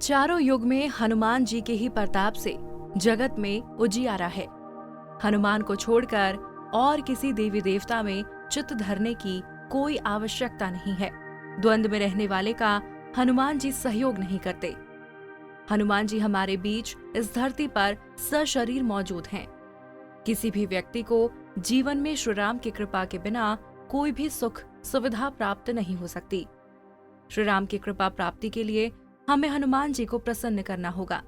चारों युग में हनुमान जी के ही प्रताप से जगत में उजियारा है। हनुमान को छोड़कर और किसी देवी देवता में चित्त धरने की कोई आवश्यकता नहीं है। द्वंद में रहने वाले का हनुमान जी सहयोग नहीं करते। हनुमान जी हमारे बीच इस धरती पर सशरीर मौजूद हैं। किसी भी व्यक्ति को जीवन में श्री राम की कृपा के बिना कोई भी सुख सुविधा प्राप्त नहीं हो सकती। श्री राम की कृपा प्राप्ति के लिए हमें हनुमान जी को प्रसन्न करना होगा।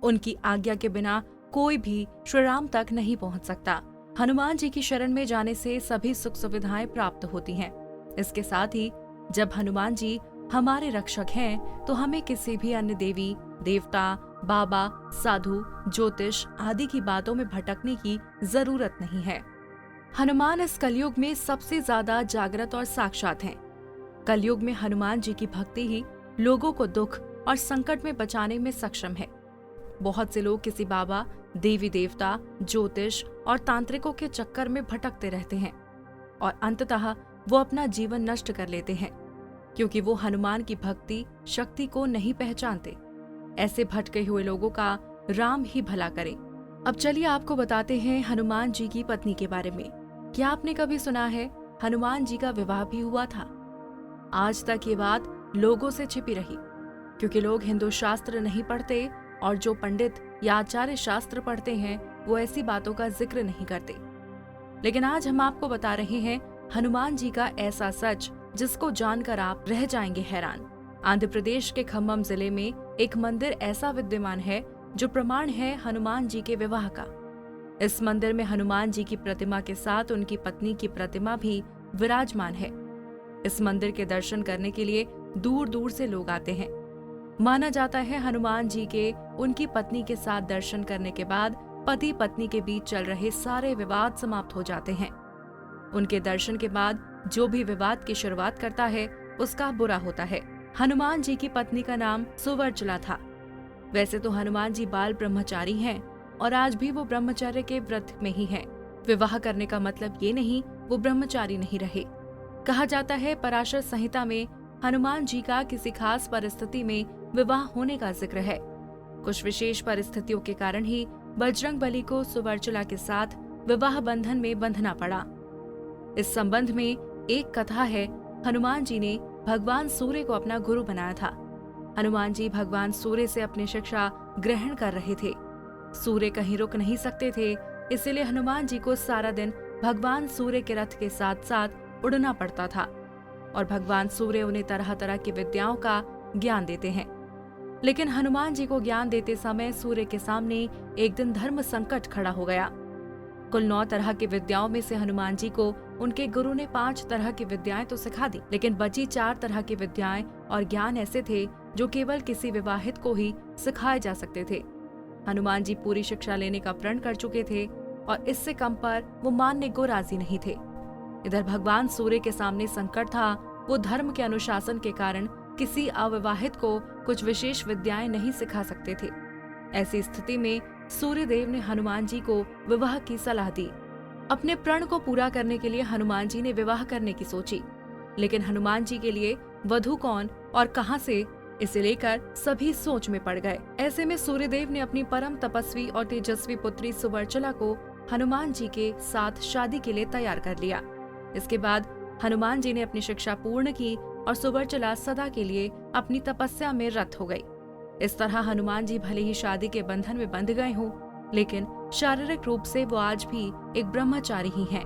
उनकी आज्ञा के बिना कोई भी श्री राम तक नहीं पहुंच सकता। हनुमान जी की शरण में जाने से सभी सुख सुविधाएं प्राप्त होती हैं। इसके साथ ही जब हनुमान जी हमारे रक्षक हैं, तो हमें किसी भी अन्य देवी देवता, बाबा, साधु, ज्योतिष आदि की बातों में भटकने की जरूरत नहीं है। हनुमान इस कलयुग में सबसे ज्यादा जागृत और साक्षात हैं। कलयुग में हनुमान जी की भक्ति ही लोगों को दुख और संकट में बचाने में सक्षम है। बहुत से लोग किसी बाबा, देवी देवता, ज्योतिष और तांत्रिकों के चक्कर में भटकते रहते हैं और अंततः वो अपना जीवन नष्ट कर लेते हैं, क्योंकि वो हनुमान की भक्ति शक्ति को नहीं पहचानते। ऐसे भटके हुए लोगों का राम ही भला करे। अब चलिए आपको बताते हैं हनुमान जी की पत्नी के बारे में। क्या आपने कभी सुना है हनुमान जी का विवाह भी हुआ था? आज तक ये बात लोगों से छिपी रही, क्योंकि लोग हिंदू शास्त्र नहीं पढ़ते और जो पंडित या आचार्य शास्त्र पढ़ते हैं वो ऐसी बातों का जिक्र नहीं करते। लेकिन आज हम आपको बता रहे हैं हनुमान जी का ऐसा सच जिसको जानकर आप रह जाएंगे हैरान। आंध्र प्रदेश के खम्मम जिले में एक मंदिर ऐसा विद्यमान है जो प्रमाण है हनुमान जी के विवाह का। इस मंदिर में हनुमान जी की प्रतिमा के साथ उनकी पत्नी की प्रतिमा भी विराजमान है। इस मंदिर के दर्शन करने के लिए दूर दूर से लोग आते हैं। माना जाता है हनुमान जी के उनकी पत्नी के साथ दर्शन करने के बाद पति पत्नी के बीच चल रहे सारे विवाद समाप्त हो जाते हैं। उनके दर्शन के बाद जो भी विवाद की शुरुआत करता है उसका बुरा होता है। हनुमान जी की पत्नी का नाम सुवर्चला था। वैसे तो हनुमान जी बाल ब्रह्मचारी हैं और आज भी वो ब्रह्मचर्य के व्रत में ही हैं। विवाह करने का मतलब ये नहीं वो ब्रह्मचारी नहीं रहे। कहा जाता है पराशर संहिता में हनुमान जी का किसी खास परिस्थिति में विवाह होने का जिक्र है। कुछ विशेष परिस्थितियों के कारण ही बजरंगबली को सुवर्चला के साथ विवाह बंधन में बंधना पड़ा। इस संबंध में एक कथा है। हनुमान जी ने भगवान सूर्य को अपना गुरु बनाया था। हनुमान जी भगवान सूर्य से अपनी शिक्षा ग्रहण कर रहे थे। सूर्य कहीं रुक नहीं सकते थे, इसलिए हनुमान जी को सारा दिन भगवान सूर्य के रथ के साथ साथ उड़ना पड़ता था और भगवान सूर्य उन्हें तरह तरह की विद्याओं का ज्ञान देते हैं। लेकिन हनुमान जी को ज्ञान देते समय सूर्य के सामने एक दिन धर्म संकट खड़ा हो गया। कुल 9 तरह की विद्याओं में से हनुमान जी को उनके गुरु ने 5 तरह की विद्याएं तो सिखा दी, लेकिन बची 4 तरह की विद्याएं और ज्ञान ऐसे थे जो केवल किसी विवाहित को ही सिखाए जा सकते थे। हनुमान जी पूरी शिक्षा लेने का प्रण कर चुके थे और इससे कम पर वो मानने को राजी नहीं थे। इधर भगवान सूर्य के सामने संकट था। वो धर्म के अनुशासन के कारण किसी अविवाहित को कुछ विशेष विद्याएं नहीं सिखा सकते थे। ऐसी स्थिति में सूर्य देव ने हनुमान जी को विवाह की सलाह दी। अपने प्रण को पूरा करने के लिए हनुमान जी ने विवाह करने की सोची, लेकिन हनुमान जी के लिए वधू कौन और कहां से, इसे लेकर सभी सोच में पड़ गए। ऐसे में सूर्यदेव ने अपनी परम तपस्वी और तेजस्वी पुत्री सुवर्चला को हनुमान जी के साथ शादी के लिए तैयार कर लिया। इसके बाद हनुमान जी ने अपनी शिक्षा पूर्ण की और सुवर्चला सदा के लिए अपनी तपस्या में रत हो गई। इस तरह हनुमान जी भले ही शादी के बंधन में बंध गए हों, लेकिन शारीरिक रूप से वो आज भी एक ब्रह्मचारी ही हैं।